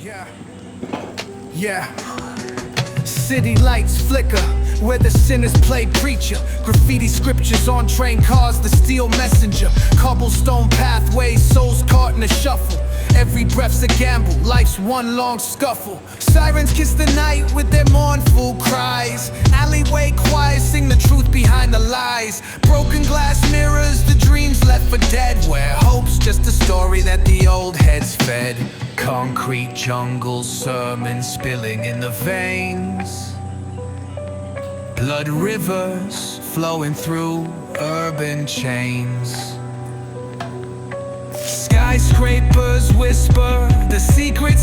Yeah, yeah. City lights flicker where the sinners play preacher. Graffiti scriptures on train cars, the steel messenger. Cobblestone pathways, souls caught in a shuffle. Every breath's a gamble, life's one long scuffle. Sirens kiss the night with their mournful cries. Alleyway choirs sing the truth behind the lies. Broken glass mirrors, the dreams left for dead. Where hope's just a story that the old heads fed. Concrete jungle sermons spilling in the veins. Blood rivers flowing through urban chains. Skyscrapers whisper the secrets